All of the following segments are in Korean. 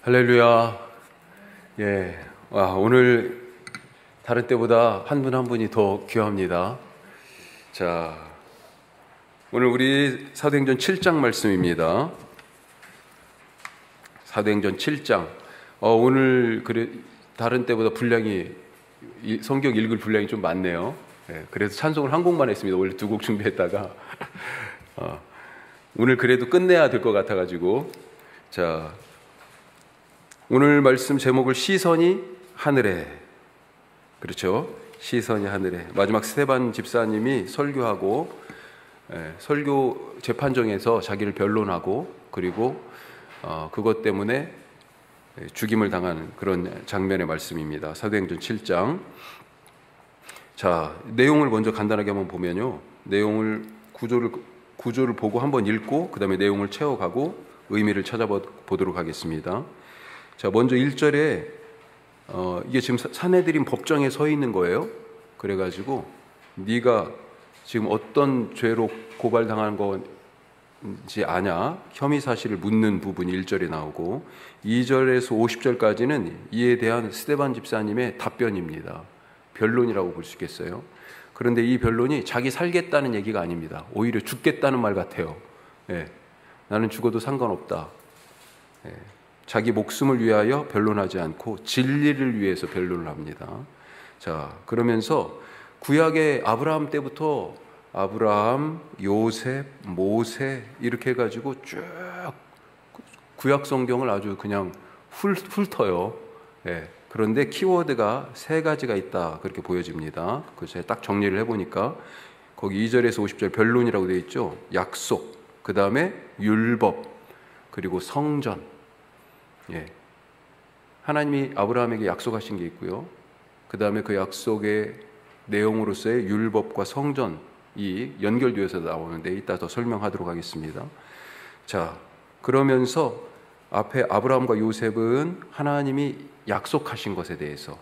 할렐루야. 예. 오늘 다른 때보다 한 분 한 분이 더 귀합니다. 자, 오늘 우리 사도행전 7장 말씀입니다. 사도행전 7장. 오늘 다른 때보다 분량이 성경 읽을 분량이 좀 많네요. 예, 그래서 찬송을 한 곡만 했습니다. 원래 두 곡 준비했다가 오늘 그래도 끝내야 될 것 같아가지고. 자, 오늘 말씀 제목을 시선이 하늘에. 그렇죠? 시선이 하늘에. 마지막 스데반 집사님이 설교하고 설교 재판정에서 자기를 변론하고 그리고 그것 때문에 죽임을 당하는 그런 장면의 말씀입니다. 사도행전 7장. 자, 내용을 먼저 간단하게 한번 보면요. 내용을 구조를 보고 한번 읽고 그 다음에 내용을 채워가고 의미를 찾아보도록 하겠습니다. 자, 먼저 1절에 이게 지금 사내들인 법정에 서 있는 거예요. 그래가지고 네가 지금 어떤 죄로 고발당한 건지 아냐? 혐의 사실을 묻는 부분이 1절에 나오고 2절에서 50절까지는 이에 대한 스데반 집사님의 답변입니다. 변론이라고 볼 수 있겠어요. 그런데 이 변론이 자기 살겠다는 얘기가 아닙니다. 오히려 죽겠다는 말 같아요. 예, 나는 죽어도 상관없다. 예, 자기 목숨을 위하여 변론하지 않고 진리를 위해서 변론을 합니다. 자, 그러면서 구약의 아브라함 때부터 아브라함, 요셉, 모세 이렇게 해가지고 쭉 구약 성경을 아주 그냥 훑어요. 예, 그런데 키워드가 세 가지가 있다 그렇게 보여집니다. 그래서 딱 정리를 해보니까 거기 2절에서 50절 변론이라고 되어 있죠. 약속, 그 다음에 율법, 그리고 성전. 예, 하나님이 아브라함에게 약속하신 게 있고요. 그 다음에 그 약속의 내용으로서의 율법과 성전이 연결되어서 나오는데 이따 더 설명하도록 하겠습니다. 자, 그러면서 앞에 아브라함과 요셉은 하나님이 약속하신 것에 대해서,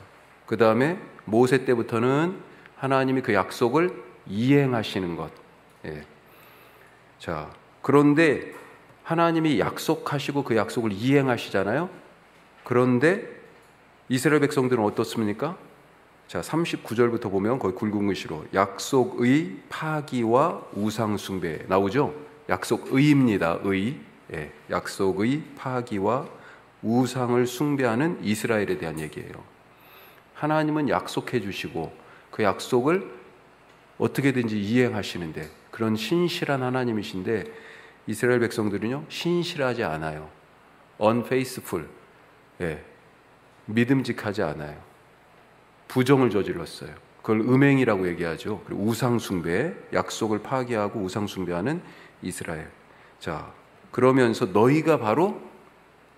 그 다음에 모세 때부터는 하나님이 그 약속을 이행하시는 것. 예. 자, 그런데 하나님이 약속하시고 그 약속을 이행하시잖아요. 그런데 이스라엘 백성들은 어떻습니까? 자, 39절부터 보면 거의 굵은 글씨로 약속의 파기와 우상 숭배 나오죠. 약속의입니다. 의. 예, 약속의 파기와 우상을 숭배하는 이스라엘에 대한 얘기예요. 하나님은 약속해 주시고 그 약속을 어떻게든지 이행하시는데 그런 신실한 하나님이신데 이스라엘 백성들은요, 신실하지 않아요. unfaithful. 예, 믿음직하지 않아요. 부정을 저질렀어요. 그걸 음행이라고 얘기하죠. 그리고 우상숭배, 약속을 파기하고 우상숭배하는 이스라엘. 자, 그러면서 너희가 바로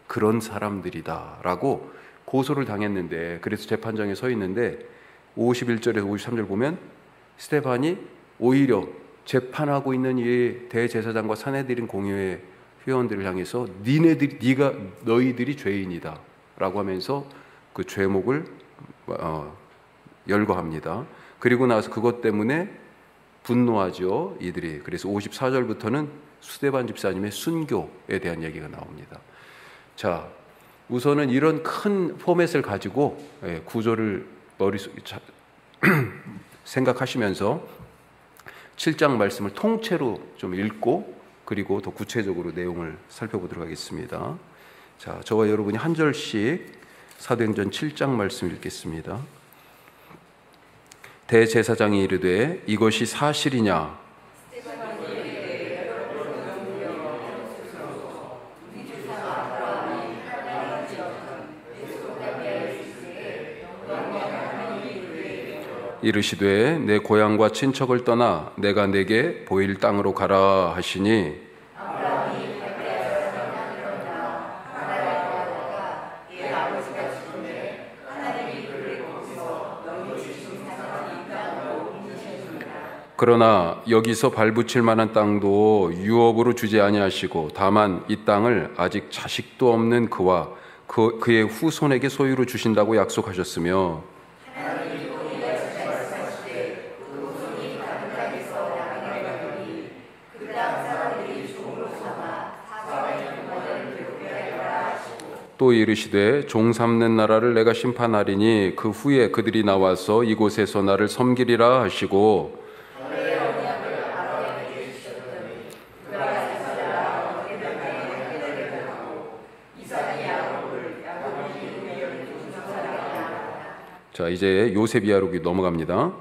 그런 사람들이다 라고 고소를 당했는데, 그래서 재판장에 서 있는데 51절에서 53절 보면 스데반이 오히려 재판하고 있는 이 대제사장과 사내들인 공회의 회원들을 향해서 너희들이 죄인이다 라고 하면서 그 죄목을 열거합니다. 그리고 나서 그것 때문에 분노하죠, 이들이. 그래서 54절부터는 스데반 집사님의 순교에 대한 얘기가 나옵니다. 자, 우선은 이런 큰 포맷을 가지고 구조를 머릿속에 생각하시면서 7장 말씀을 통째로 좀 읽고 그리고 더 구체적으로 내용을 살펴보도록 하겠습니다. 자, 저와 여러분이 한 절씩 사도행전 7장 말씀 읽겠습니다. 대제사장이 이르되 이것이 사실이냐? 이르시되 내 고향과 친척을 떠나 내가 내게 보일 땅으로 가라 하시니 그러나 여기서 발붙일 만한 땅도 유업으로 주지 아니하시고 다만 이 땅을 아직 자식도 없는 그와 그의 후손에게 소유로 주신다고 약속하셨으며 또 이르시되 종 삼는 나라를 내가 심판하리니 그 후에 그들이 나와서 이곳에서 나를 섬기리라 하시고 자, 이제 요셉 이야기로 넘어갑니다.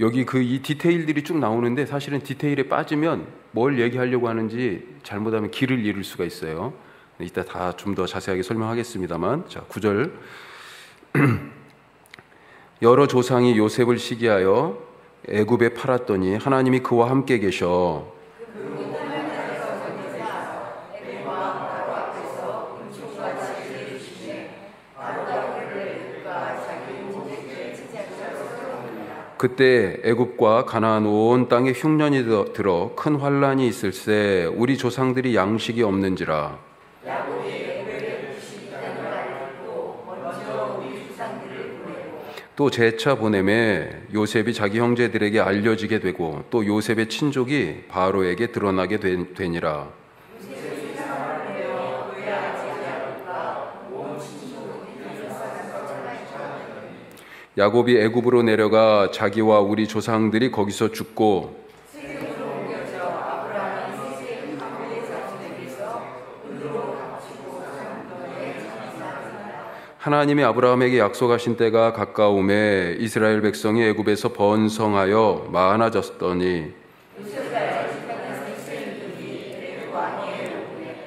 여기 이 디테일들이 쭉 나오는데 사실은 디테일에 빠지면 뭘 얘기하려고 하는지 잘못하면 길을 잃을 수가 있어요. 이따 다 좀 더 자세하게 설명하겠습니다만, 자, 9절. 여러 조상이 요셉을 시기하여 애굽에 팔았더니 하나님이 그와 함께 계셔 그때 애굽과 가나안 온 땅에 흉년이 들어 큰 환란이 있을세 우리 조상들이 양식이 없는지라. 또 재차 보내매 요셉이 자기 형제들에게 알려지게 되고 또 요셉의 친족이 바로에게 드러나게 되니라. 야곱이 애굽으로 내려가 자기와 우리 조상들이 거기서 죽고 하나님이 아브라함에게 약속하신 때가 가까움에 이스라엘 백성이 애굽에서 번성하여 많아졌더니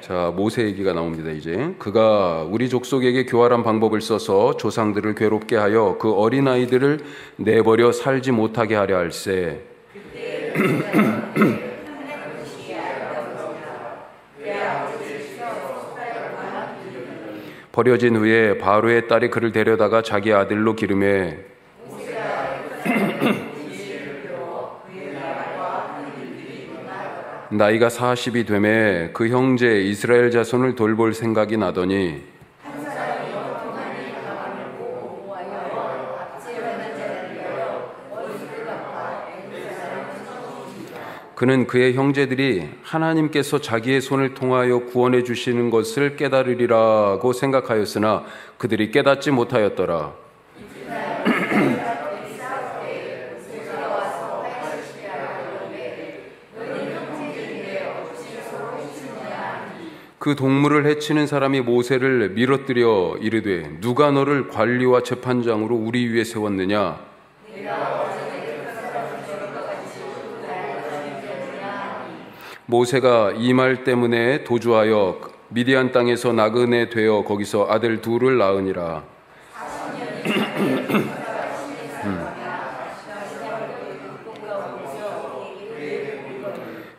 자, 모세 얘기가 나옵니다. 이제 그가 우리 족속에게 교활한 방법을 써서 조상들을 괴롭게 하여 그 어린아이들을 내버려 살지 못하게 하려 할세. 버려진 후에 바로의 딸이 그를 데려다가 자기 아들로 기름해 나이가 40이 되매 그 형제 이스라엘 자손을 돌볼 생각이 나더니 그는 그의 형제들이 하나님께서 자기의 손을 통하여 구원해 주시는 것을 깨달으리라고 생각하였으나 그들이 깨닫지 못하였더라. 그 동물을 해치는 사람이 모세를 밀어뜨려 이르되 누가 너를 관리와 재판장으로 우리 위에 세웠느냐? 모세가 이 말 때문에 도주하여 미디안 땅에서 나그네 되어 거기서 아들 둘을 낳으니라.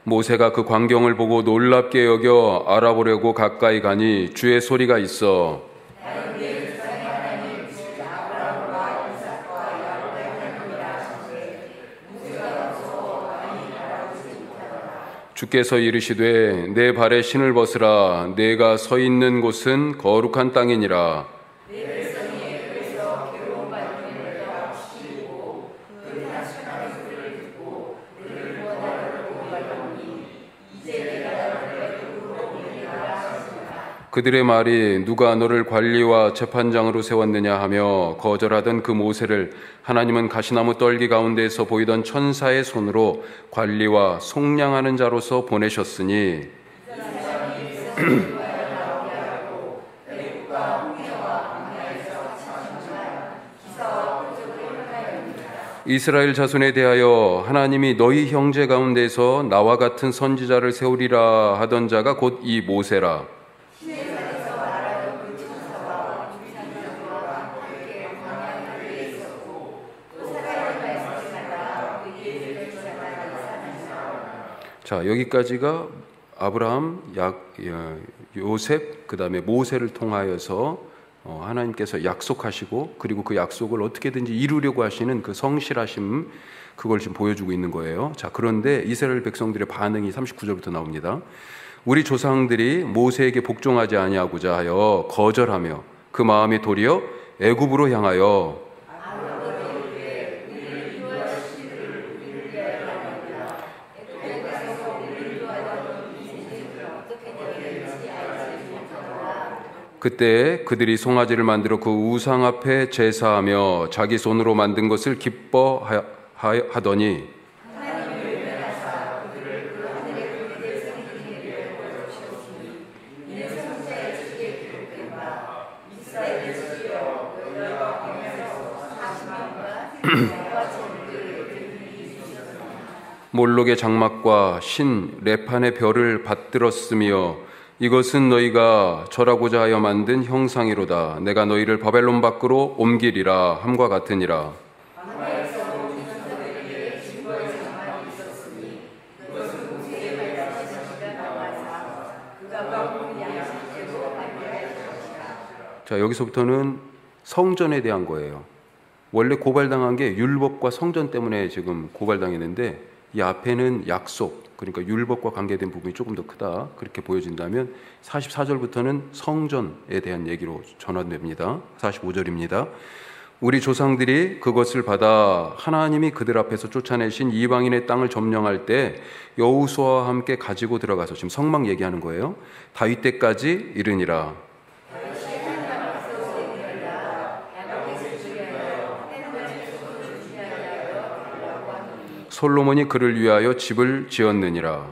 모세가 그 광경을 보고 놀랍게 여겨 알아보려고 가까이 가니 주의 소리가 있어 주께서 이르시되 내 발에 신을 벗으라 내가 서 있는 곳은 거룩한 땅이니라. 그들의 말이 누가 너를 관리와 재판장으로 세웠느냐 하며 거절하던 그 모세를 하나님은 가시나무 떨기 가운데에서 보이던 천사의 손으로 관리와 속량하는 자로서 보내셨으니 이스라엘 자손에 대하여 하나님이 너희 형제 가운데서 나와 같은 선지자를 세우리라 하던 자가 곧 이 모세라. 자, 여기까지가 아브라함, 요셉, 그 다음에 모세를 통하여서 하나님께서 약속하시고 그리고 그 약속을 어떻게든지 이루려고 하시는 그 성실하심, 그걸 지금 보여주고 있는 거예요. 자, 그런데 이스라엘 백성들의 반응이 39절부터 나옵니다. 우리 조상들이 모세에게 복종하지 아니하고자 하여 거절하며 그 마음이 도리어 애굽으로 향하여 그때 그들이 송아지를 만들어 그 우상 앞에 제사하며 자기 손으로 만든 것을 기뻐하더니 몰록의 장막과 신 레판의 별을 받들었으며 이것은 너희가 절하고자 하여 만든 형상이로다. 내가 너희를 바벨론 밖으로 옮기리라 함과 같으니라. 자, 여기서부터는 성전에 대한 거예요. 원래 고발당한 게 율법과 성전 때문에 지금 고발당했는데 이 앞에는 약속, 그러니까 율법과 관계된 부분이 조금 더 크다, 그렇게 보여진다면 44절부터는 성전에 대한 얘기로 전환됩니다. 45절입니다. 우리 조상들이 그것을 받아 하나님이 그들 앞에서 쫓아내신 이방인의 땅을 점령할 때 여호수아와 함께 가지고 들어가서, 지금 성막 얘기하는 거예요, 다윗 때까지 이르니라. 솔로몬이 그를 위하여 집을 지었느니라.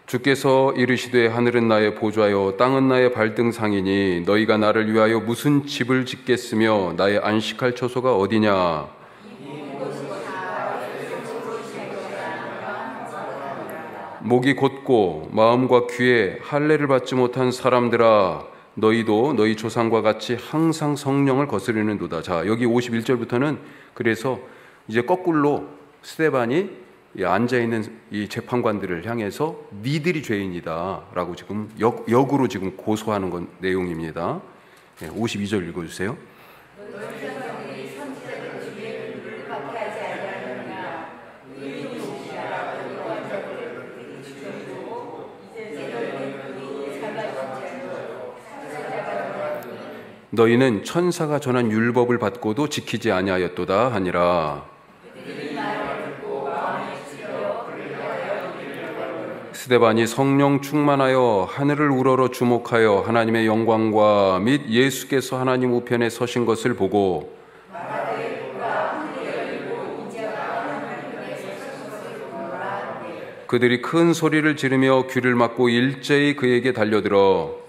주께서 이르시되 하늘은 나의 보좌요 땅은 나의 발등상이니 너희가 나를 위하여 무슨 집을 짓겠으며 나의 안식할 처소가 어디냐. 목이 곧고 마음과 귀에 할례를 받지 못한 사람들아, 너희도 너희 조상과 같이 항상 성령을 거스르는도다. 자, 여기 51절부터는 그래서 이제 거꾸로 스데반이 앉아있는 이 재판관들을 향해서 니들이 죄인이다 라고 지금 역으로 지금 고소하는 건 내용입니다. 52절 읽어주세요. 너희는 천사가 전한 율법을 받고도 지키지 아니하였도다 하니라. 스데반이 성령 충만하여 하늘을 우러러 주목하여 하나님의 영광과 및 예수께서 하나님 우편에 서신 것을 보고 그들이 큰 소리를 지르며 귀를 막고 일제히 그에게 달려들어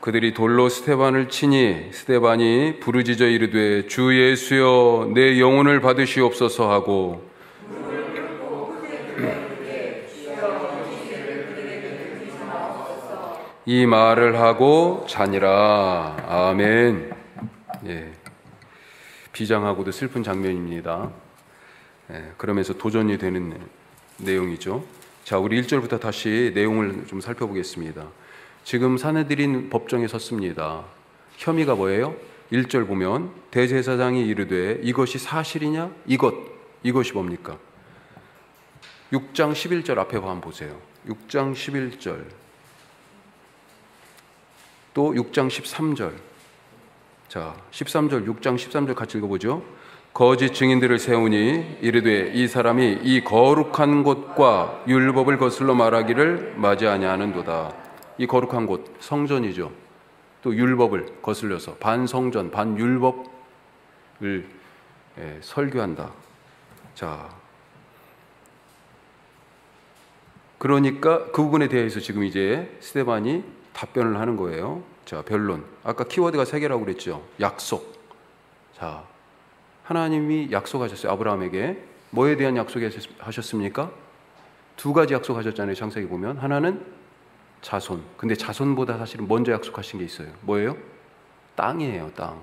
그들이 돌로 스데반을 치니 스데반이 부르짖어 이르되 주 예수여 내 영혼을 받으시옵소서 하고 이 말을 하고 자니라. 아멘. 예. 비장하고도 슬픈 장면입니다. 예. 그러면서 도전이 되는 내용이죠. 자, 우리 1절부터 다시 내용을 좀 살펴보겠습니다. 지금 사내들인 법정에 섰습니다. 혐의가 뭐예요? 1절 보면 대제사장이 이르되 이것이 사실이냐? 이것이 뭡니까? 6장 11절 앞에 한번 보세요. 6장 11절 또 6장 13절. 자, 13절, 6장 13절 같이 읽어보죠. 거짓 증인들을 세우니 이르되 이 사람이 이 거룩한 곳과 율법을 거슬러 말하기를 맞이하냐 하는도다. 이 거룩한 곳, 성전이죠. 또 율법을 거슬려서 반성전, 반율법을 설교한다. 자, 그러니까 그 부분에 대해서 지금 이제 스데반이 답변을 하는 거예요. 자, 변론. 아까 키워드가 3개라고 그랬죠. 약속. 자, 하나님이 약속하셨어요. 아브라함에게. 뭐에 대한 약속하셨습니까? 2가지 약속하셨잖아요. 창세기 보면. 하나는 자손. 근데 자손보다 사실은 먼저 약속하신 게 있어요. 뭐예요? 땅이에요. 땅.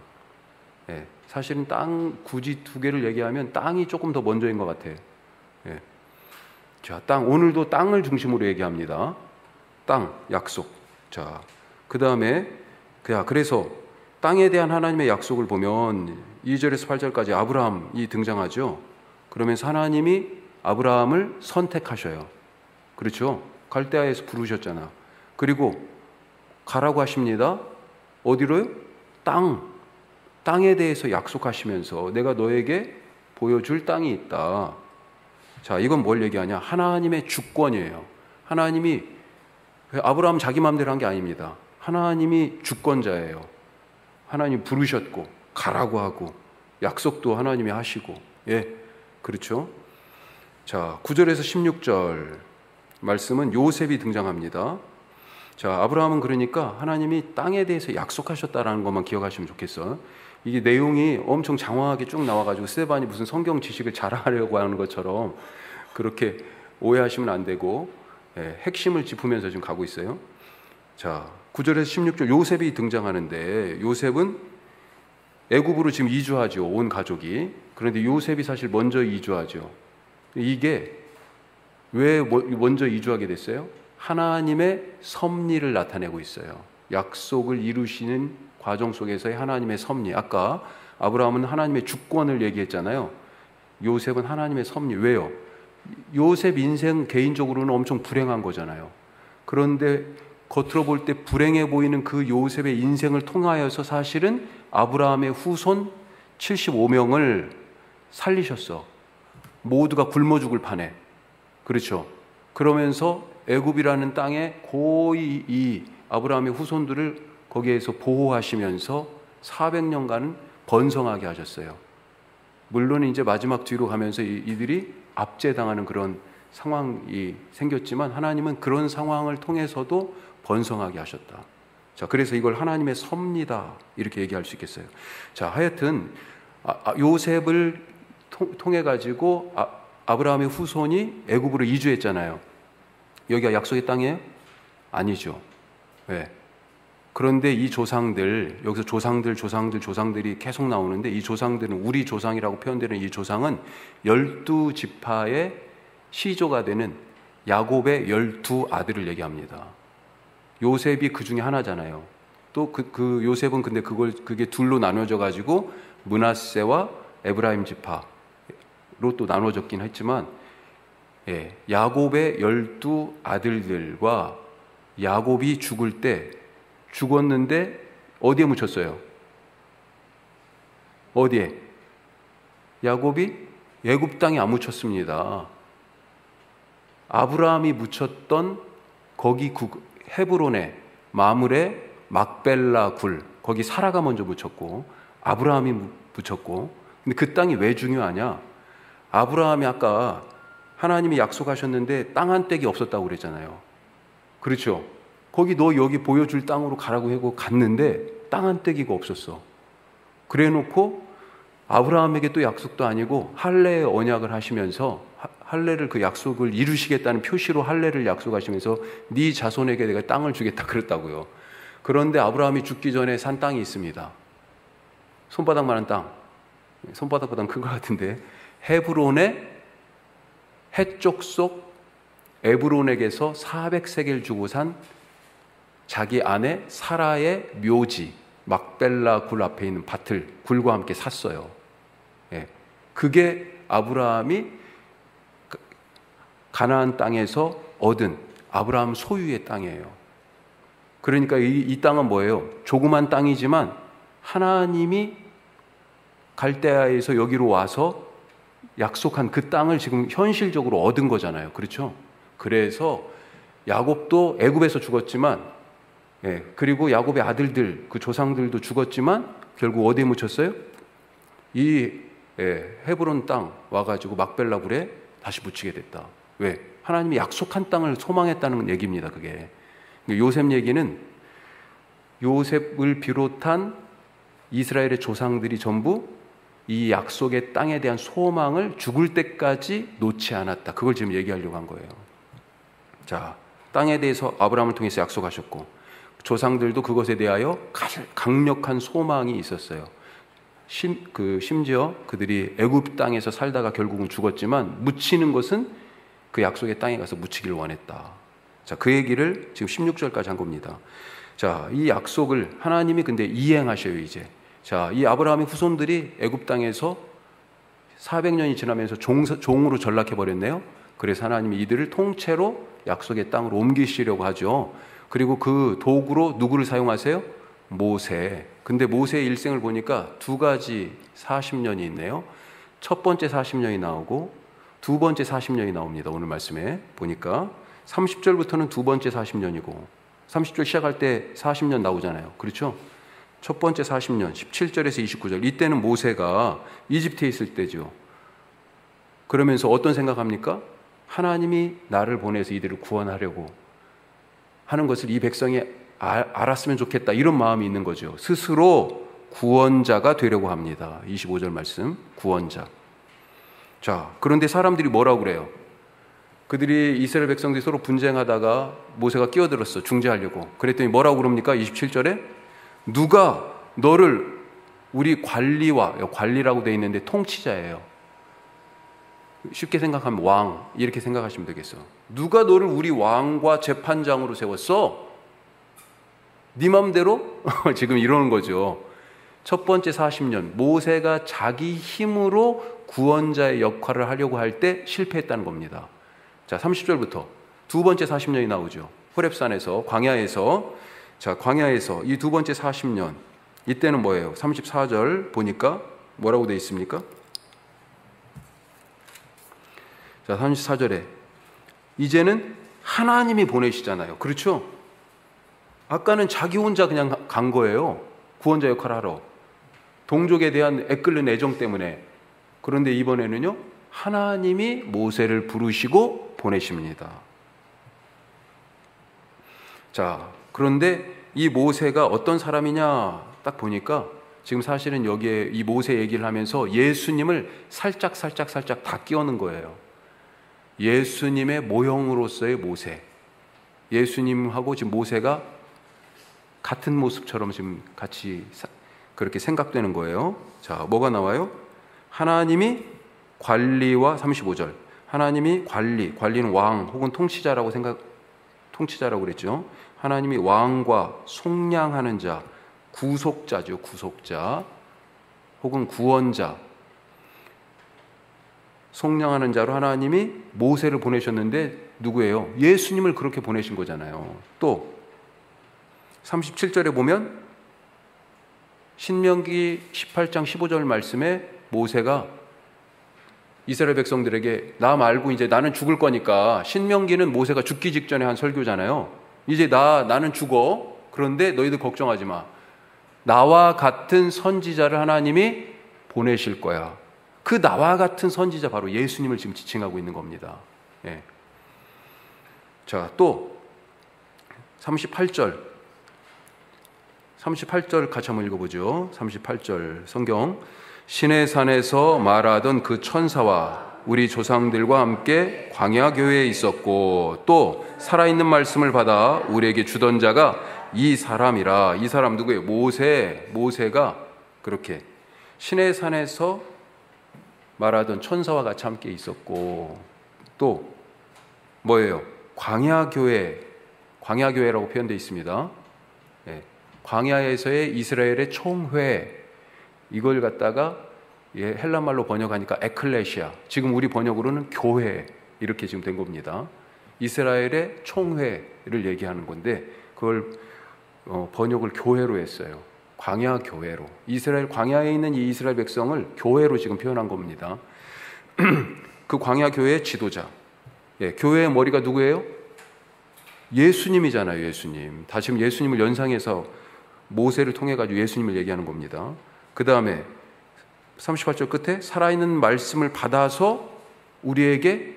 예, 사실은 땅 굳이 2개를 얘기하면 땅이 조금 더 먼저인 것 같아요. 예. 자, 땅. 오늘도 땅을 중심으로 얘기합니다. 땅, 약속. 자, 그 다음에 그래서 땅에 대한 하나님의 약속을 보면 2절에서 8절까지 아브라함이 등장하죠. 그러면서 하나님이 아브라함을 선택하셔요. 그렇죠? 갈대아에서 부르셨잖아. 그리고 가라고 하십니다. 어디로요? 땅에 대해서 약속하시면서 내가 너에게 보여줄 땅이 있다. 자, 이건 뭘 얘기하냐? 하나님의 주권이에요. 하나님이 아브라함 자기 마음대로 한 게 아닙니다. 하나님이 주권자예요. 하나님 부르셨고 가라고 하고 약속도 하나님이 하시고, 예, 그렇죠? 자, 9절에서 16절 말씀은 요셉이 등장합니다. 자, 아브라함은 그러니까 하나님이 땅에 대해서 약속하셨다라는 것만 기억하시면 좋겠어요. 이게 내용이 엄청 장황하게 쭉 나와가지고 스데반이 무슨 성경 지식을 자랑하려고 하는 것처럼 그렇게 오해하시면 안 되고, 예, 핵심을 짚으면서 지금 가고 있어요. 자, 9절에서 16절 요셉이 등장하는데, 요셉은 애굽으로 지금 이주하죠, 온 가족이. 그런데 요셉이 사실 먼저 이주하죠. 이게 왜 먼저 이주하게 됐어요? 하나님의 섭리를 나타내고 있어요. 약속을 이루시는 과정 속에서의 하나님의 섭리. 아까 아브라함은 하나님의 주권을 얘기했잖아요. 요셉은 하나님의 섭리. 왜요? 요셉 인생 개인적으로는 엄청 불행한 거잖아요. 그런데 겉으로 볼 때 불행해 보이는 그 요셉의 인생을 통하여서 사실은 아브라함의 후손 75명을 살리셨어. 모두가 굶어 죽을 판에. 그렇죠? 그러면서 애굽이라는 땅에 거의 이 아브라함의 후손들을 거기에서 보호하시면서 400년간은 번성하게 하셨어요. 물론 이제 마지막 뒤로 가면서 이들이 압제당하는 그런 상황이 생겼지만 하나님은 그런 상황을 통해서도 번성하게 하셨다. 자, 그래서 이걸 하나님의 섭리다 이렇게 얘기할 수 있겠어요. 자, 하여튼 요셉을 통해 가지고 아브라함의 후손이 애굽으로 이주했잖아요. 여기가 약속의 땅이에요? 아니죠. 왜? 그런데 이 조상들, 여기서 조상들이 계속 나오는데, 이 조상들은, 우리 조상이라고 표현되는 이 조상은 12지파의 시조가 되는 야곱의 12아들을 얘기합니다. 요셉이 그 중에 하나잖아요. 또 그 요셉은 근데 그게 둘로 나눠져 가지고 므낫세와 에브라임 지파로 또 나눠졌긴 했지만, 예, 야곱의 12아들들과 야곱이 죽을 때 죽었는데 어디에 묻혔어요? 어디에? 야곱이 애굽 땅에 안 묻혔습니다. 아브라함이 묻혔던 거기 헤브론의 마므레 막벨라 굴, 거기 사라가 먼저 묻혔고 아브라함이 묻혔고. 근데 그 땅이 왜 중요하냐? 아브라함이 아까 하나님이 약속하셨는데 땅 한 떼기 없었다고 그랬잖아요. 그렇죠? 거기 너 여기 보여줄 땅으로 가라고 하고 갔는데 땅 한 떼기가 없었어. 그래 놓고 아브라함에게 또 약속도 아니고 할례의 언약을 하시면서 할례를, 그 약속을 이루시겠다는 표시로 할례를 약속하시면서 네 자손에게 내가 땅을 주겠다 그랬다고요. 그런데 아브라함이 죽기 전에 산 땅이 있습니다. 손바닥만한 땅, 손바닥보다는 큰 것 같은데, 헤브론의 해쪽 속 에브론에게서 400세겔 주고 산 자기 아내 사라의 묘지 막벨라 굴 앞에 있는 밭을 굴과 함께 샀어요. 예. 그게 아브라함이 가나안 땅에서 얻은 아브라함 소유의 땅이에요. 그러니까 이 땅은 뭐예요? 조그만 땅이지만 하나님이 갈대아에서 여기로 와서 약속한 그 땅을 지금 현실적으로 얻은 거잖아요. 그렇죠? 그래서 야곱도 애굽에서 죽었지만, 예, 그리고 야곱의 아들들, 그 조상들도 죽었지만 결국 어디에 묻혔어요? 이 헤브론 땅 와가지고 막벨라 굴에 다시 묻히게 됐다. 왜? 하나님이 약속한 땅을 소망했다는 얘기입니다. 그게. 요셉 얘기는 요셉을 비롯한 이스라엘의 조상들이 전부 이 약속의 땅에 대한 소망을 죽을 때까지 놓지 않았다. 그걸 지금 얘기하려고 한 거예요. 자, 땅에 대해서 아브라함을 통해서 약속하셨고, 조상들도 그것에 대하여 강력한 소망이 있었어요. 심지어 그들이 애굽 땅에서 살다가 결국은 죽었지만 묻히는 것은 그 약속의 땅에 가서 묻히기를 원했다. 자, 그 얘기를 지금 16절까지 한 겁니다. 자, 이 약속을 하나님이 근데 이행하셔요, 이제. 자, 이 아브라함의 후손들이 애굽 땅에서 400년이 지나면서 종으로 전락해 버렸네요. 그래서 하나님이 이들을 통째로 약속의 땅으로 옮기시려고 하죠. 그리고 그 도구로 누구를 사용하세요? 모세. 근데 모세의 일생을 보니까 두 가지 40년이 있네요. 첫 번째 40년이 나오고 두 번째 40년이 나옵니다. 오늘 말씀에 보니까 30절부터는 두 번째 40년이고 30절 시작할 때 40년 나오잖아요. 그렇죠? 첫 번째 40년 17절에서 29절, 이때는 모세가 이집트에 있을 때죠. 그러면서 어떤 생각합니까? 하나님이 나를 보내서 이들을 구원하려고 하는 것을 이 백성이 알았으면 좋겠다, 이런 마음이 있는 거죠. 스스로 구원자가 되려고 합니다. 25절 말씀, 구원자. 자, 그런데 사람들이 뭐라고 그래요? 그들이 이스라엘 백성들이 서로 분쟁하다가 모세가 끼어들었어, 중재하려고. 그랬더니 뭐라고 그럽니까? 27절에 누가 너를 우리 관리라고 되어 있는데 통치자예요. 쉽게 생각하면 왕, 이렇게 생각하시면 되겠어. 누가 너를 우리 왕과 재판장으로 세웠어? 네 맘대로? 지금 이러는 거죠. 첫 번째 40년, 모세가 자기 힘으로 구원자의 역할을 하려고 할 때 실패했다는 겁니다. 자, 30절부터 두 번째 40년이 나오죠. 호렙산에서, 광야에서. 자, 광야에서 이 두 번째 40년, 이때는 뭐예요? 34절 보니까 뭐라고 되어 있습니까? 자, 34절에 이제는 하나님이 보내시잖아요. 그렇죠? 아까는 자기 혼자 그냥 간 거예요. 구원자 역할을 하러. 동족에 대한 애끓는 애정 때문에. 그런데 이번에는요, 하나님이 모세를 부르시고 보내십니다. 자, 그런데 이 모세가 어떤 사람이냐 딱 보니까 지금 사실은 여기에 이 모세 얘기를 하면서 예수님을 살짝 다 끼워넣은 거예요. 예수님의 모형으로서의 모세. 예수님하고 지금 모세가 같은 모습처럼 지금 같이 그렇게 생각되는 거예요. 자, 뭐가 나와요? 하나님이 관리와 35절. 하나님이 관리는 왕 혹은 통치자라고 그랬죠. 하나님이 왕과 속량하는 자, 구속자죠. 구속자 혹은 구원자, 속량하는 자로 하나님이 모세를 보내셨는데 누구예요? 예수님을 그렇게 보내신 거잖아요. 또 37절에 보면 신명기 18장 15절 말씀에 모세가 이스라엘 백성들에게 나 말고 이제 나는 죽을 거니까, 신명기는 모세가 죽기 직전에 한 설교잖아요. 이제 나는 죽어. 그런데 너희들 걱정하지 마. 나와 같은 선지자를 하나님이 보내실 거야. 그 나와 같은 선지자 바로 예수님을 지금 지칭하고 있는 겁니다. 예. 자, 또 38절 같이 한번 읽어보죠. 38절 성경. 신의 산에서 말하던 그 천사와 우리 조상들과 함께 광야 교회에 있었고, 또 살아있는 말씀을 받아 우리에게 주던 자가 이 사람이라. 이 사람 누구예요? 모세가 그렇게 신의 산에서 말하던 천사와 같이 함께 있었고, 또 뭐예요? 광야교회라고 표현되어 있습니다. 네. 광야에서의 이스라엘의 총회, 이걸 갖다가 헬라말로 번역하니까 에클레시아, 지금 우리 번역으로는 교회, 이렇게 지금 된 겁니다. 이스라엘의 총회를 얘기하는 건데 그걸 번역을 교회로 했어요. 광야 교회로. 이스라엘 광야에 있는 이 이스라엘 백성을 교회로 지금 표현한 겁니다. 그 광야 교회의 지도자. 예, 교회의 머리가 누구예요? 예수님이잖아요. 예수님. 다 지금 예수님을 연상해서 모세를 통해 가지고 예수님을 얘기하는 겁니다. 그 다음에 38절 끝에 살아있는 말씀을 받아서 우리에게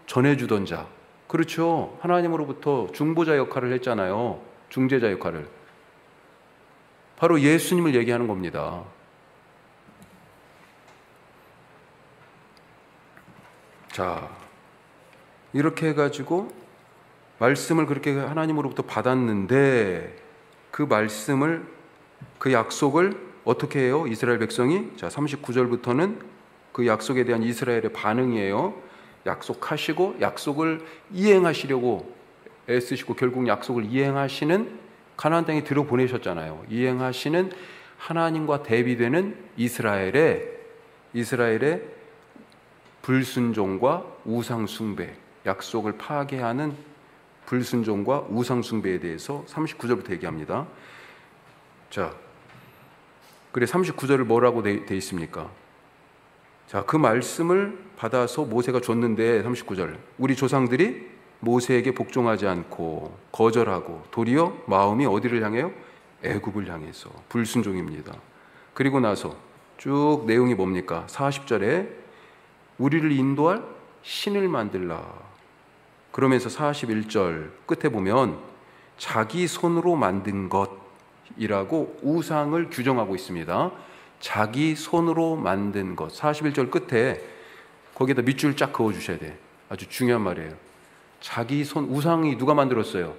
전해주던 자. 그렇죠. 하나님으로부터 중보자 역할을 했잖아요. 중재자 역할을. 바로 예수님을 얘기하는 겁니다. 자, 이렇게 해가지고 말씀을 그렇게 하나님으로부터 받았는데 그 말씀을, 그 약속을 어떻게 해요? 이스라엘 백성이. 자, 39절부터는 그 약속에 대한 이스라엘의 반응이에요. 약속하시고 약속을 이행하시려고 애쓰시고 결국 약속을 이행하시는, 가나안 땅에 들여보내셨잖아요. 이행하시는 하나님과 대비되는 이스라엘의 불순종과 우상숭배, 약속을 파괴하는 불순종과 우상숭배에 대해서 39절부터 얘기합니다. 자, 그래 39절을 뭐라고 돼 있습니까? 자, 그 말씀을 받아서 모세가 줬는데 39절, 우리 조상들이 모세에게 복종하지 않고 거절하고 도리어 마음이 어디를 향해요? 애굽을 향해서 불순종입니다. 그리고 나서 쭉 내용이 뭡니까? 40절에 우리를 인도할 신을 만들라. 그러면서 41절 끝에 보면 자기 손으로 만든 것이라고 우상을 규정하고 있습니다. 자기 손으로 만든 것. 41절 끝에 거기에다 밑줄 쫙 그어 주셔야 돼. 아주 중요한 말이에요. 자기 손, 우상이 누가 만들었어요?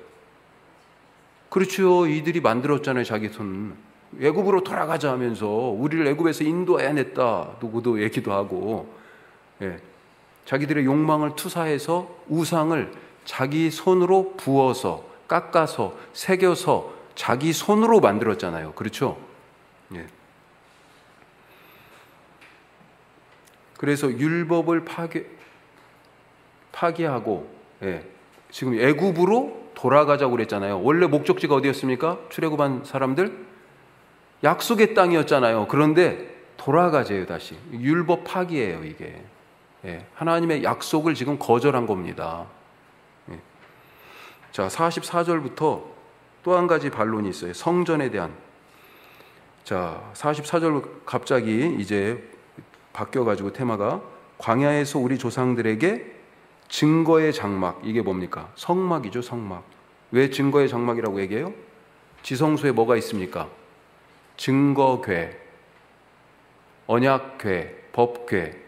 그렇죠. 이들이 만들었잖아요. 자기 손. 애굽으로 돌아가자 하면서 우리를 애굽에서 인도해냈다. 누구도 얘기도 하고, 예. 자기들의 욕망을 투사해서 우상을 자기 손으로 부어서 깎아서 새겨서 자기 손으로 만들었잖아요. 그렇죠? 예. 그래서 율법을 파기하고, 예. 지금 애굽으로 돌아가자고 그랬잖아요. 원래 목적지가 어디였습니까? 출애굽한 사람들 약속의 땅이었잖아요. 그런데 돌아가재요. 다시 율법 파기예요. 이게, 예. 하나님의 약속을 지금 거절한 겁니다. 예. 자, 44절부터 또 한 가지 반론이 있어요. 성전에 대한. 자, 44절 갑자기 이제 바뀌어가지고 테마가 광야에서 우리 조상들에게 증거의 장막, 이게 뭡니까? 성막이죠. 성막. 왜 증거의 장막이라고 얘기해요? 지성소에 뭐가 있습니까? 증거궤, 언약궤, 법궤.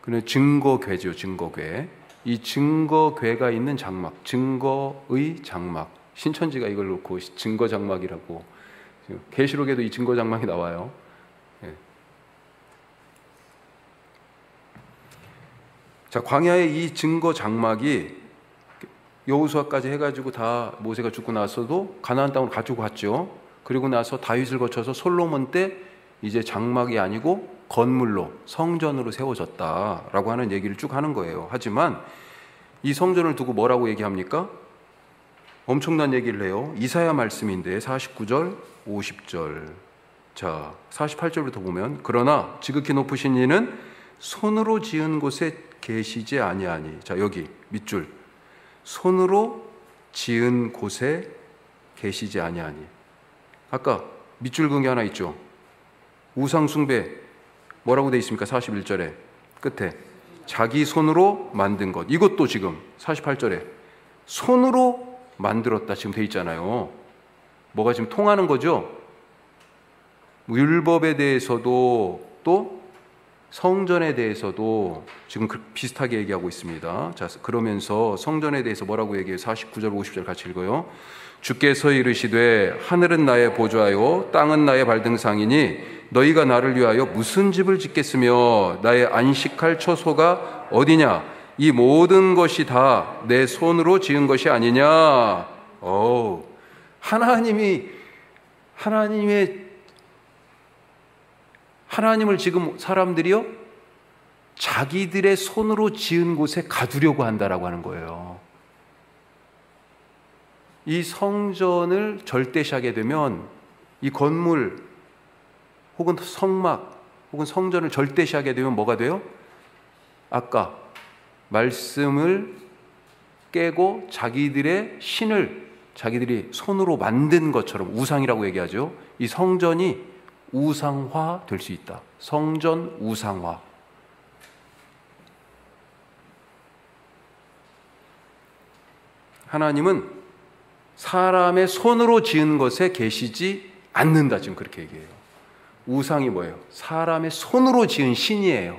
그는 증거궤죠. 증거궤. 이 증거궤가 있는 장막, 증거의 장막. 신천지가 이걸 놓고 증거 장막이라고. 계시록에도 이 증거 장막이 나와요. 예. 자, 광야의 이 증거 장막이 여호수아까지 해가지고 다 모세가 죽고 나서도 가나안 땅으로 가지고 갔죠. 그리고 나서 다윗을 거쳐서 솔로몬 때 이제 장막이 아니고 건물로, 성전으로 세워졌다라고 하는 얘기를 쭉 하는 거예요. 하지만 이 성전을 두고 뭐라고 얘기합니까? 엄청난 얘기를 해요. 이사야 말씀인데 49절, 50절. 자, 48절부터 보면 그러나 지극히 높으신 이는 손으로 지은 곳에 계시지 아니하니. 자, 여기 밑줄. 손으로 지은 곳에 계시지 아니하니. 아까 밑줄 그은 게 하나 있죠. 우상 숭배 뭐라고 돼 있습니까? 41절에 끝에 자기 손으로 만든 것. 이것도 지금 48절에 손으로 만들었다 지금 돼 있잖아요. 뭐가 지금 통하는 거죠? 율법에 대해서도 또 성전에 대해서도 지금 비슷하게 얘기하고 있습니다. 자, 그러면서 성전에 대해서 뭐라고 얘기해요? 49절, 50절 같이 읽어요. 주께서 이르시되 하늘은 나의 보좌요 땅은 나의 발등상이니 너희가 나를 위하여 무슨 집을 짓겠으며 나의 안식할 처소가 어디냐? 이 모든 것이 다 내 손으로 지은 것이 아니냐? 하나님을 지금 사람들이요 자기들의 손으로 지은 곳에 가두려고 한다라고 하는 거예요. 이 성전을 절대시하게 되면 이 건물 혹은 성막 혹은 성전을 절대시하게 되면 뭐가 돼요? 아까 말씀을 깨고 자기들의 신을 자기들이 손으로 만든 것처럼 우상이라고 얘기하죠. 이 성전이 우상화 될 수 있다. 성전 우상화. 하나님은 사람의 손으로 지은 것에 계시지 않는다. 지금 그렇게 얘기해요. 우상이 뭐예요? 사람의 손으로 지은 신이에요.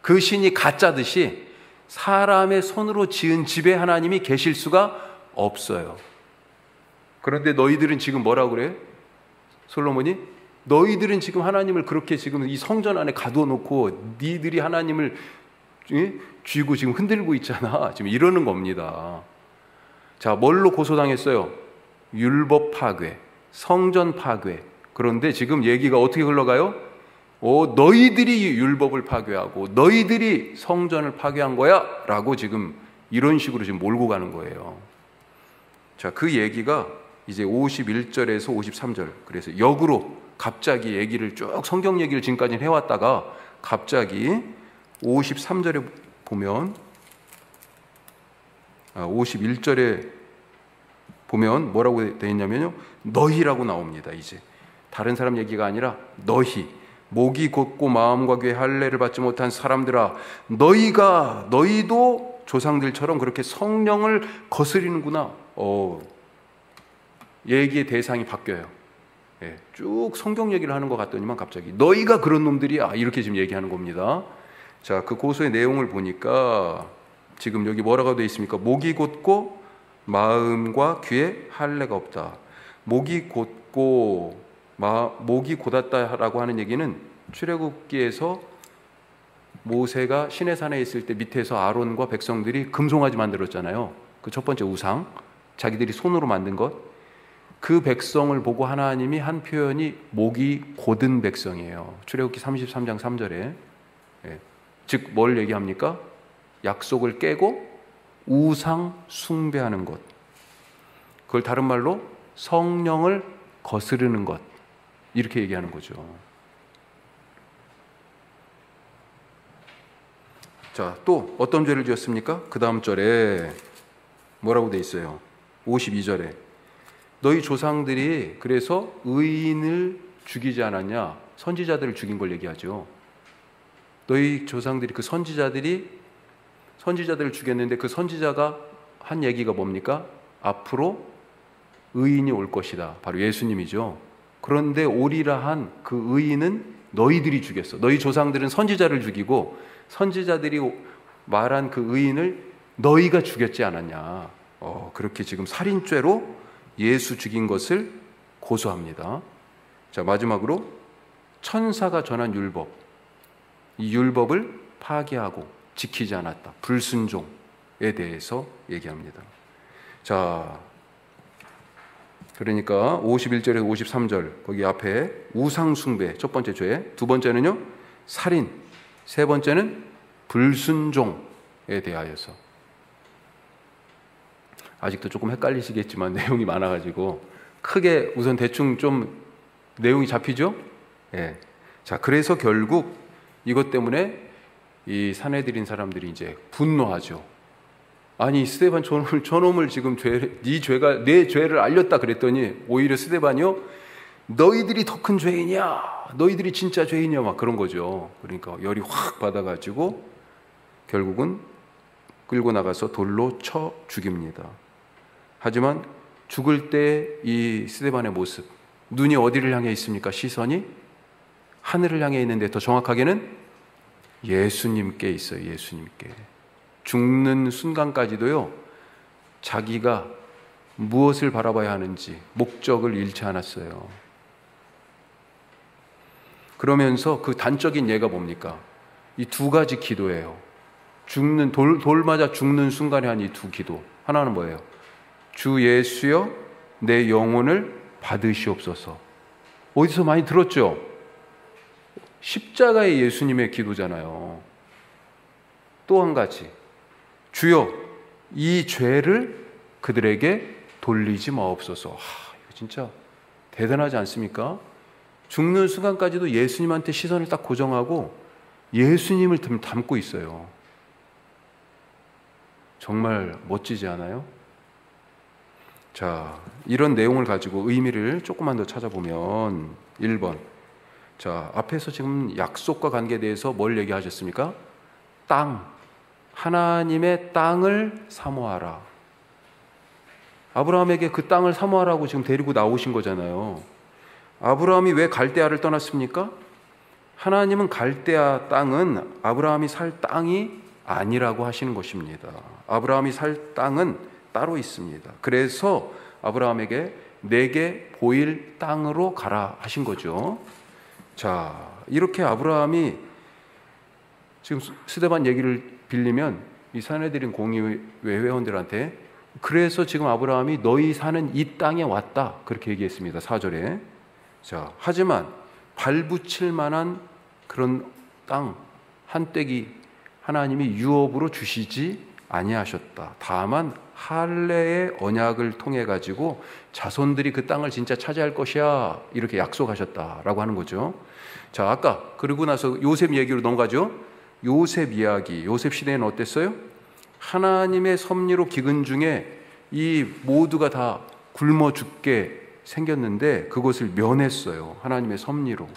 그 신이 가짜듯이 사람의 손으로 지은 집에 하나님이 계실 수가 없어요. 그런데 너희들은 지금 뭐라고 그래요? 솔로몬이 너희들은 지금 하나님을 그렇게 지금 이 성전 안에 가두어 놓고 니들이 하나님을 쥐고 지금 흔들고 있잖아. 지금 이러는 겁니다. 자, 뭘로 고소당했어요? 율법 파괴, 성전 파괴. 그런데 지금 얘기가 어떻게 흘러가요? 너희들이 율법을 파괴하고 너희들이 성전을 파괴한 거야 라고 지금 이런 식으로 지금 몰고 가는 거예요. 자, 그 얘기가 이제 51절에서 53절, 그래서 역으로 갑자기 얘기를 쭉 성경 얘기를 지금까지 해왔다가 갑자기 53절에 보면 51절에 보면 뭐라고 되어 있냐면요, 너희라고 나옵니다. 이제 다른 사람 얘기가 아니라 너희, 목이 곧고 마음과 귀에 할례를 받지 못한 사람들아, 너희도 조상들처럼 그렇게 성령을 거스리는구나. 얘기의 대상이 바뀌어요. 예, 쭉 성경 얘기를 하는 것 같더니만 갑자기 너희가 그런 놈들이야, 이렇게 지금 얘기하는 겁니다. 자, 그 고소의 내용을 보니까 지금 여기 뭐라고 되어 있습니까? 목이 곧고 마음과 귀에 할례가 없다. 목이 곧았다라고 하는 얘기는 출애굽기에서 모세가 시내산에 있을 때 밑에서 아론과 백성들이 금송아지 만들었잖아요. 그 첫 번째 우상, 자기들이 손으로 만든 것. 그 백성을 보고 하나님이 한 표현이 목이 곧은 백성이에요. 출애굽기 33장 3절에. 예. 즉 뭘 얘기합니까? 약속을 깨고 우상 숭배하는 것. 그걸 다른 말로 성령을 거스르는 것, 이렇게 얘기하는 거죠. 자, 또 어떤 죄를 지었습니까? 그 다음 절에 뭐라고 돼 있어요? 52절에 너희 조상들이 그래서 의인을 죽이지 않았냐? 선지자들을 죽인 걸 얘기하죠. 너희 조상들이 그 선지자들을 죽였는데 그 선지자가 한 얘기가 뭡니까? 앞으로 의인이 올 것이다. 바로 예수님이죠. 그런데 오리라 한 그 의인은 너희들이 죽였어. 너희 조상들은 선지자를 죽이고 선지자들이 말한 그 의인을 너희가 죽였지 않았냐. 그렇게 지금 살인죄로 예수 죽인 것을 고소합니다. 자, 마지막으로 천사가 전한 율법, 이 율법을 파괴하고 지키지 않았다. 불순종에 대해서 얘기합니다. 자, 그러니까 51절에서 53절 거기 앞에 우상숭배 첫 번째 죄, 두 번째는요 살인, 세 번째는 불순종에 대하여서. 아직도 조금 헷갈리시겠지만 내용이 많아가지고 크게 우선 대충 좀 내용이 잡히죠? 예. 자, 그래서 결국 이것 때문에 이 사내들인 사람들이 이제 분노하죠. 아니 스데반 저놈을 지금 내 죄를 알렸다 그랬더니 오히려 스데반이요, 너희들이 더 큰 죄인이야, 너희들이 진짜 죄인이야, 막 그런 거죠. 그러니까 열이 확 받아가지고 결국은 끌고 나가서 돌로 쳐 죽입니다. 하지만 죽을 때 이 스데반의 모습, 눈이 어디를 향해 있습니까? 시선이 하늘을 향해 있는데 더 정확하게는 예수님께 있어요. 예수님께. 죽는 순간까지도요, 자기가 무엇을 바라봐야 하는지 목적을 잃지 않았어요. 그러면서 그 단적인 예가 뭡니까? 이 두 가지 기도예요. 돌 맞아 죽는 순간에 한 이 두 기도. 하나는 뭐예요? 주 예수여 내 영혼을 받으시옵소서. 어디서 많이 들었죠? 십자가의 예수님의 기도잖아요. 또 한 가지, 주여 이 죄를 그들에게 돌리지 마옵소서. 이거 진짜 대단하지 않습니까? 죽는 순간까지도 예수님한테 시선을 딱 고정하고 예수님을 담고 있어요. 정말 멋지지 않아요? 자, 이런 내용을 가지고 의미를 조금만 더 찾아보면 1번, 자, 앞에서 지금 약속과 관계에 대해서 뭘 얘기하셨습니까? 땅, 하나님의 땅을 사모하라. 아브라함에게 그 땅을 사모하라고 지금 데리고 나오신 거잖아요. 아브라함이 왜 갈대아를 떠났습니까? 하나님은 갈대아 땅은 아브라함이 살 땅이 아니라고 하시는 것입니다. 아브라함이 살 땅은 따로 있습니다. 그래서 아브라함에게 내게 보일 땅으로 가라 하신 거죠. 자, 이렇게 아브라함이 지금 스데반 얘기를 빌리면 이 사내들인 공의회 회원들한테, 그래서 지금 아브라함이 너희 사는 이 땅에 왔다, 그렇게 얘기했습니다. 4절에. 자, 하지만 발붙일 만한 그런 땅 한 떼기 하나님이 유업으로 주시지 아니하셨다. 다만 할례의 언약을 통해 가지고 자손들이 그 땅을 진짜 차지할 것이야 이렇게 약속하셨다라고 하는 거죠. 자, 아까 그러고 나서 요셉 얘기로 넘어가죠. 요셉 이야기. 요셉 시대에는 어땠어요? 하나님의 섭리로 기근 중에 이 모두가 다 굶어 죽게 생겼는데 그것을 면했어요. 하나님의 섭리로.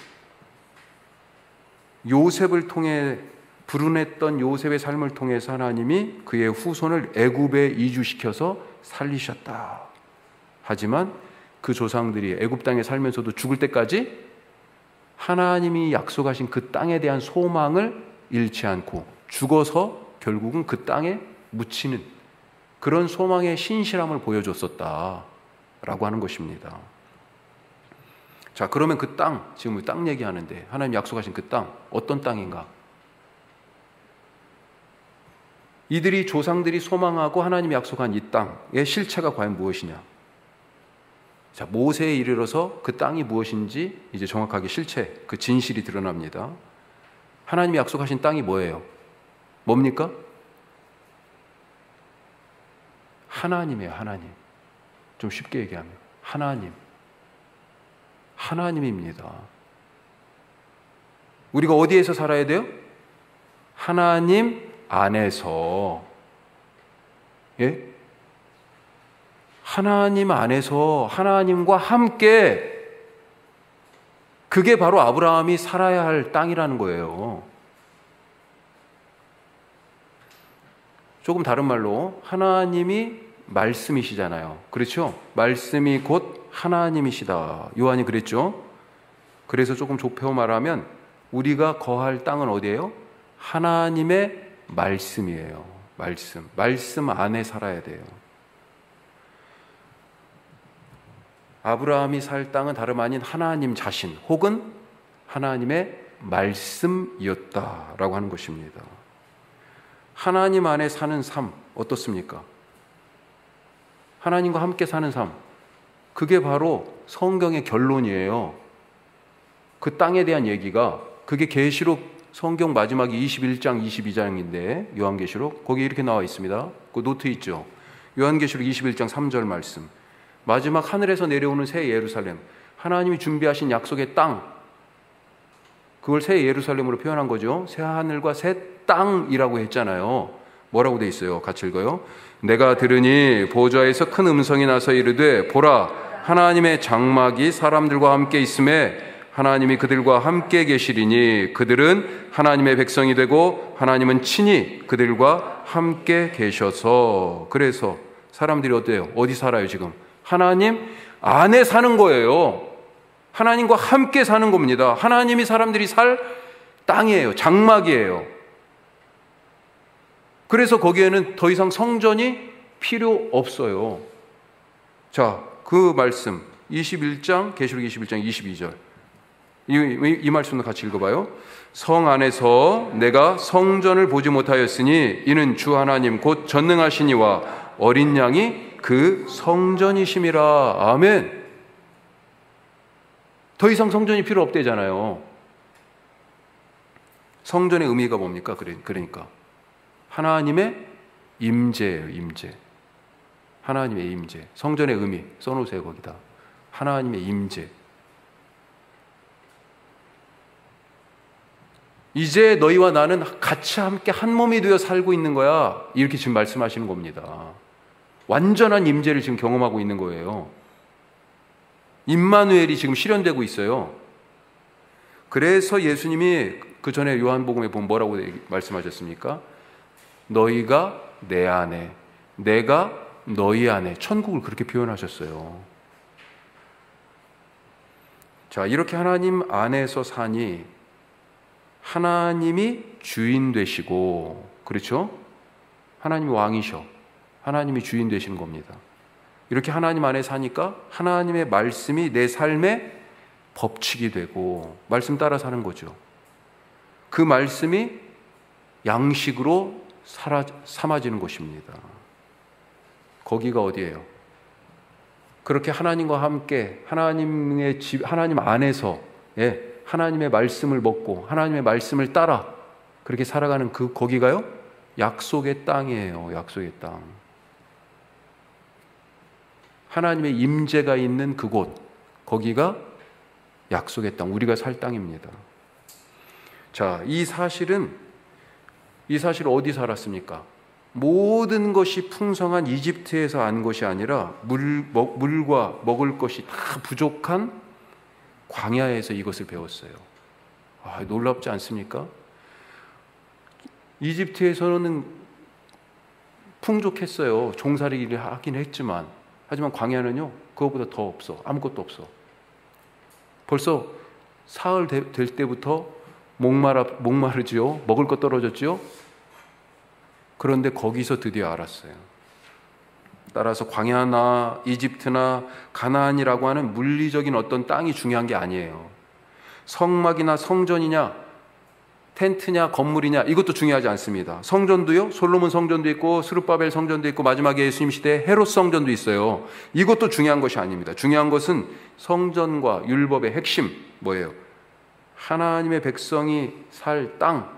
요셉을 통해 불운했던 요셉의 삶을 통해서 하나님이 그의 후손을 애굽에 이주시켜서 살리셨다. 하지만 그 조상들이 애굽 땅에 살면서도 죽을 때까지 하나님이 약속하신 그 땅에 대한 소망을 잃지 않고 죽어서 결국은 그 땅에 묻히는 그런 소망의 신실함을 보여줬었다라고 하는 것입니다. 자, 그러면 그 땅, 지금 땅 얘기하는데 하나님 약속하신 그 땅, 어떤 땅인가? 이들이 조상들이 소망하고 하나님이 약속한 이 땅의 실체가 과연 무엇이냐? 자, 모세에 이르러서 그 땅이 무엇인지 이제 정확하게 실체, 그 진실이 드러납니다. 하나님이 약속하신 땅이 뭐예요? 뭡니까? 하나님이에요, 하나님. 좀 쉽게 얘기하면 하나님. 하나님입니다. 우리가 어디에서 살아야 돼요? 하나님 안에서. 예? 하나님 안에서 하나님과 함께, 그게 바로 아브라함이 살아야 할 땅이라는 거예요. 조금 다른 말로 하나님이 말씀이시잖아요. 그렇죠? 말씀이 곧 하나님이시다. 요한이 그랬죠? 그래서 조금 좁혀 말하면 우리가 거할 땅은 어디예요? 하나님의 말씀이에요. 말씀 안에 살아야 돼요. 아브라함이 살 땅은 다름 아닌 하나님 자신 혹은 하나님의 말씀이었다라고 하는 것입니다. 하나님 안에 사는 삶 어떻습니까? 하나님과 함께 사는 삶, 그게 바로 성경의 결론이에요. 그 땅에 대한 얘기가, 그게 계시록 성경 마지막이 21장 22장인데 요한계시록 거기 이렇게 나와 있습니다. 그 노트 있죠. 요한계시록 21장 3절 말씀, 마지막 하늘에서 내려오는 새 예루살렘, 하나님이 준비하신 약속의 땅, 그걸 새 예루살렘으로 표현한 거죠. 새 하늘과 새 땅이라고 했잖아요. 뭐라고 돼 있어요? 같이 읽어요. 내가 들으니 보좌에서 큰 음성이 나서 이르되 보라, 하나님의 장막이 사람들과 함께 있음에 하나님이 그들과 함께 계시리니 그들은 하나님의 백성이 되고 하나님은 친히 그들과 함께 계셔서. 그래서 사람들이 어때요? 어디 살아요 지금? 하나님 안에 사는 거예요. 하나님과 함께 사는 겁니다. 하나님이 사람들이 살 땅이에요. 장막이에요. 그래서 거기에는 더 이상 성전이 필요 없어요. 자, 그 말씀 21장 계시록 21장 22절 이 말씀도 같이 읽어봐요. 성 안에서 내가 성전을 보지 못하였으니 이는 주 하나님 곧 전능하신 이와 어린 양이 그 성전이심이라. 아멘. 더 이상 성전이 필요 없대잖아요. 성전의 의미가 뭡니까? 그러니까 하나님의 임재예요. 임재. 하나님의 임재. 성전의 의미 써놓으세요. 거기다. 하나님의 임재. 이제 너희와 나는 같이 함께 한 몸이 되어 살고 있는 거야. 이렇게 지금 말씀하시는 겁니다. 완전한 임재를 지금 경험하고 있는 거예요. 임마누엘이 지금 실현되고 있어요. 그래서 예수님이 그 전에 요한복음에 보면 뭐라고 말씀하셨습니까? 너희가 내 안에, 내가 너희 안에. 천국을 그렇게 표현하셨어요. 자, 이렇게 하나님 안에서 사니 하나님이 주인 되시고, 그렇죠? 하나님이 왕이셔. 하나님이 주인 되시는 겁니다. 이렇게 하나님 안에 사니까 하나님의 말씀이 내 삶의 법칙이 되고 말씀 따라 사는 거죠. 그 말씀이 양식으로 삼아지는 것입니다. 거기가 어디예요? 그렇게 하나님과 함께 하나님의 집, 하나님 안에서 하나님의 말씀을 먹고 하나님의 말씀을 따라 그렇게 살아가는 그 거기가요? 약속의 땅이에요. 약속의 땅. 하나님의 임재가 있는 그곳, 거기가 약속의 땅, 우리가 살 땅입니다. 자, 이 사실을 어디서 알았습니까? 모든 것이 풍성한 이집트에서 안 것이 아니라 물과 먹을 것이 다 부족한 광야에서 이것을 배웠어요. 놀랍지 않습니까? 이집트에서는 풍족했어요. 종살이를 하긴 했지만, 하지만 광야는요, 그것보다 더 없어. 아무것도 없어. 벌써 사흘 될 때부터 목마르지요. 먹을 것 떨어졌지요. 그런데 거기서 드디어 알았어요. 따라서 광야나 이집트나 가나안이라고 하는 물리적인 어떤 땅이 중요한 게 아니에요. 성막이나 성전이냐, 텐트냐, 건물이냐, 이것도 중요하지 않습니다. 성전도요, 솔로몬 성전도 있고 스룹바벨 성전도 있고 마지막에 예수님 시대에 헤롯 성전도 있어요. 이것도 중요한 것이 아닙니다. 중요한 것은 성전과 율법의 핵심 뭐예요? 하나님의 백성이 살 땅,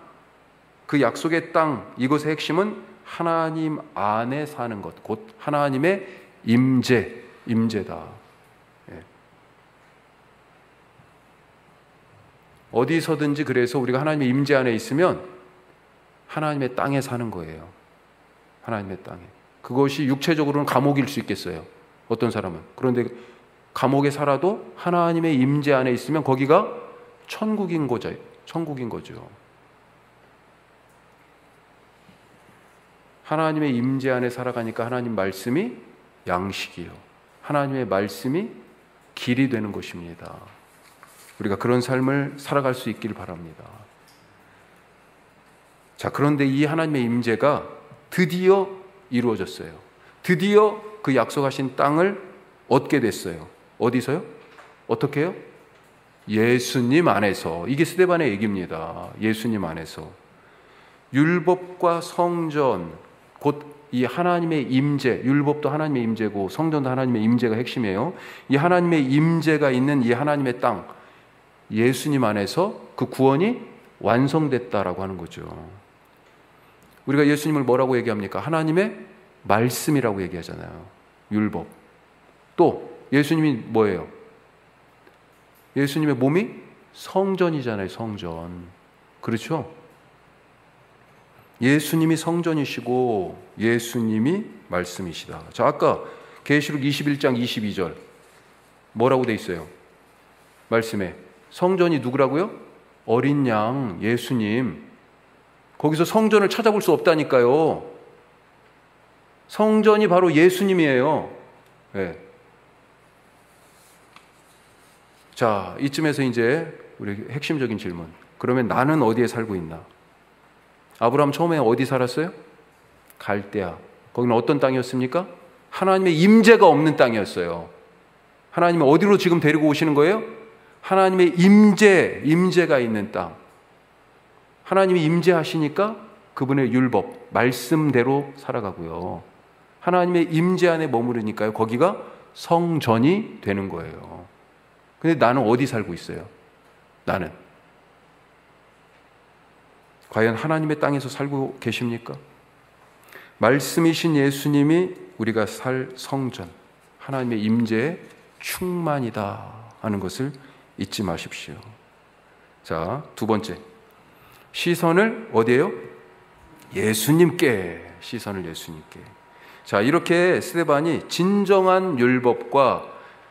그 약속의 땅, 이것의 핵심은 하나님 안에 사는 것, 곧 하나님의 임재다. 예. 어디서든지 그래서 우리가 하나님의 임재 안에 있으면 하나님의 땅에 사는 거예요. 하나님의 땅에. 그것이 육체적으로는 감옥일 수 있겠어요. 어떤 사람은. 그런데 감옥에 살아도 하나님의 임재 안에 있으면 거기가 천국인 거죠. 하나님의 임재 안에 살아가니까 하나님 말씀이 양식이요, 하나님의 말씀이 길이 되는 것입니다. 우리가 그런 삶을 살아갈 수 있길 바랍니다. 자, 그런데 이 하나님의 임재가 드디어 이루어졌어요. 드디어 그 약속하신 땅을 얻게 됐어요. 어디서요? 어떻게 해요? 예수님 안에서. 이게 스데반의 얘기입니다. 예수님 안에서. 율법과 성전, 곧 이 하나님의 임재, 율법도 하나님의 임재고 성전도 하나님의 임재가 핵심이에요. 이 하나님의 임재가 있는 이 하나님의 땅, 예수님 안에서 그 구원이 완성됐다라고 하는 거죠. 우리가 예수님을 뭐라고 얘기합니까? 하나님의 말씀이라고 얘기하잖아요. 율법. 또 예수님이 뭐예요? 예수님의 몸이 성전이잖아요. 성전. 그렇죠? 예수님이 성전이시고 예수님이 말씀이시다. 자, 아까 계시록 21장 22절 뭐라고 돼 있어요? 말씀에 성전이 누구라고요? 어린 양 예수님. 거기서 성전을 찾아볼 수 없다니까요. 성전이 바로 예수님이에요. 네. 자, 이쯤에서 이제 우리 핵심적인 질문. 그러면 나는 어디에 살고 있나? 아브라함 처음에 어디 살았어요? 갈대아. 거기는 어떤 땅이었습니까? 하나님의 임재가 없는 땅이었어요. 하나님이 어디로 지금 데리고 오시는 거예요? 하나님의 임재가 있는 땅. 하나님이 임재하시니까 그분의 율법, 말씀대로 살아가고요. 하나님의 임재 안에 머무르니까요. 거기가 성전이 되는 거예요. 근데 나는 어디 살고 있어요? 나는. 과연 하나님의 땅에서 살고 계십니까? 말씀이신 예수님이 우리가 살 성전, 하나님의 임재의 충만이다 하는 것을 잊지 마십시오. 자, 두 번째. 시선을 어디에요? 예수님께. 시선을 예수님께. 자, 이렇게 스데반이 진정한 율법과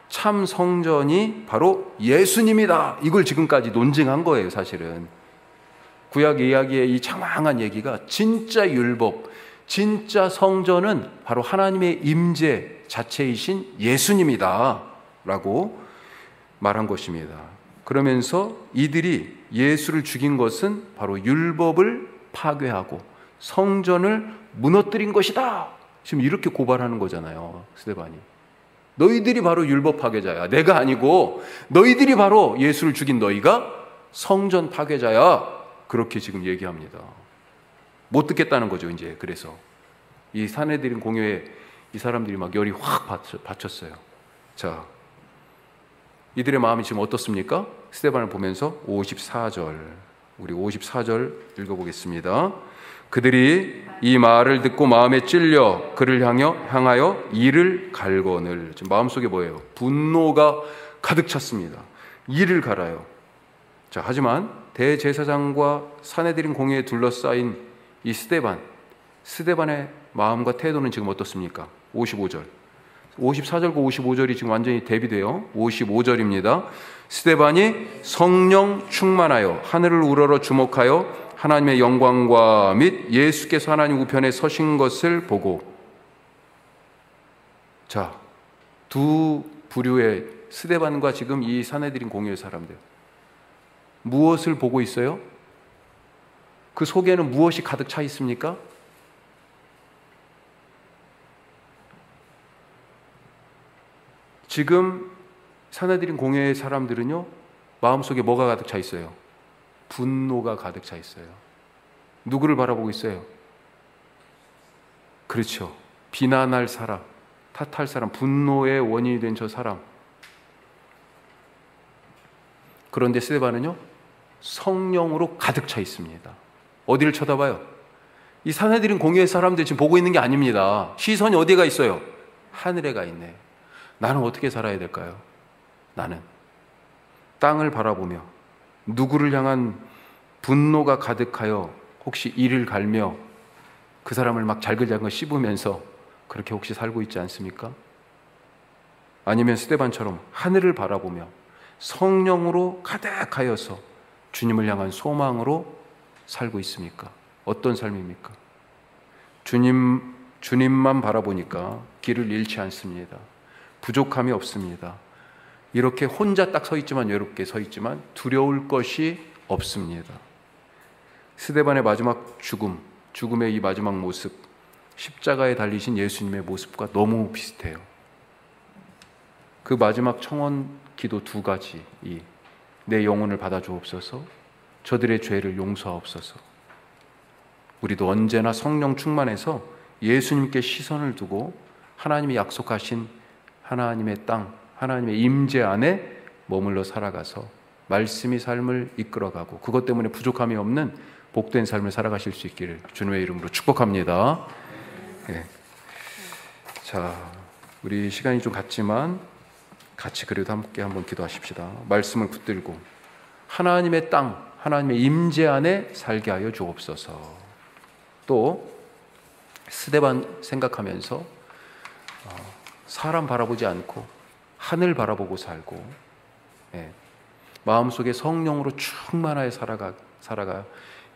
참 성전이 바로 예수님이다. 이걸 지금까지 논증한 거예요, 사실은. 구약 이야기의 이 장황한 얘기가 진짜 율법, 진짜 성전은 바로 하나님의 임재 자체이신 예수님이다 라고 말한 것입니다. 그러면서 이들이 예수를 죽인 것은 바로 율법을 파괴하고 성전을 무너뜨린 것이다. 지금 이렇게 고발하는 거잖아요, 스데반이. 너희들이 바로 율법 파괴자야. 내가 아니고 너희들이 바로 예수를 죽인 너희가 성전 파괴자야. 그렇게 지금 얘기합니다. 못 듣겠다는 거죠, 이제. 그래서 이 산헤드린 공회에 이 사람들이 막 열이 확 받쳤어요. 자, 이들의 마음이 지금 어떻습니까? 스데반을 보면서 54절 우리 54절 읽어보겠습니다. 그들이 이 말을 듣고 마음에 찔려 그를 향하여 이를 갈거늘. 지금 마음속에 뭐예요? 분노가 가득 찼습니다. 이를 갈아요. 자, 하지만 대제사장과 사내들인 공회에 둘러싸인 이 스데반의 마음과 태도는 지금 어떻습니까? 55절. 54절과 55절이 지금 완전히 대비돼요. 55절입니다. 스데반이 성령 충만하여 하늘을 우러러 주목하여 하나님의 영광과 및 예수께서 하나님 우편에 서신 것을 보고. 자, 두 부류의 스데반과 지금 이 사내들인 공회의 사람들, 무엇을 보고 있어요? 그 속에는 무엇이 가득 차 있습니까? 지금 사내들인 공회의 사람들은요, 마음속에 뭐가 가득 차 있어요? 분노가 가득 차 있어요. 누구를 바라보고 있어요? 그렇죠. 비난할 사람, 탓할 사람, 분노의 원인이 된 저 사람. 그런데 스데반은요, 성령으로 가득 차 있습니다. 어디를 쳐다봐요? 이 사내들인 공회의 사람들 지금 보고 있는 게 아닙니다. 시선이 어디가 있어요? 하늘에 가 있네. 나는 어떻게 살아야 될까요? 나는 땅을 바라보며 누구를 향한 분노가 가득하여 혹시 이를 갈며 그 사람을 막 잘글잘글 씹으면서 그렇게 혹시 살고 있지 않습니까? 아니면 스데반처럼 하늘을 바라보며 성령으로 가득하여서 주님을 향한 소망으로 살고 있습니까? 어떤 삶입니까? 주님만 바라보니까 길을 잃지 않습니다. 부족함이 없습니다. 이렇게 혼자 딱 서 있지만, 외롭게 서 있지만 두려울 것이 없습니다. 스데반의 마지막 죽음의 이 마지막 모습, 십자가에 달리신 예수님의 모습과 너무 비슷해요. 그 마지막 청원 기도 두 가지, 내 영혼을 받아 주옵소서, 저들의 죄를 용서하옵소서. 우리도 언제나 성령 충만해서 예수님께 시선을 두고 하나님이 약속하신 하나님의 땅, 하나님의 임재 안에 머물러 살아가서 말씀이 삶을 이끌어가고 그것 때문에 부족함이 없는 복된 삶을 살아가실 수 있기를 주님의 이름으로 축복합니다. 네. 자, 우리 시간이 좀 갔지만 같이 그래도 함께 한번 기도하십시다. 말씀을 붙들고 하나님의 땅, 하나님의 임재 안에 살게 하여 주옵소서. 또 스데반 생각하면서 사람 바라보지 않고 하늘 바라보고 살고, 마음속에 성령으로 충만하여 살아가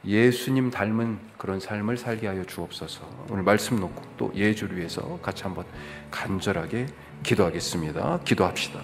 예수님 닮은 그런 삶을 살게 하여 주옵소서. 오늘 말씀 놓고 또 예주를 위해서 같이 한번 간절하게 기도하겠습니다. 기도합시다.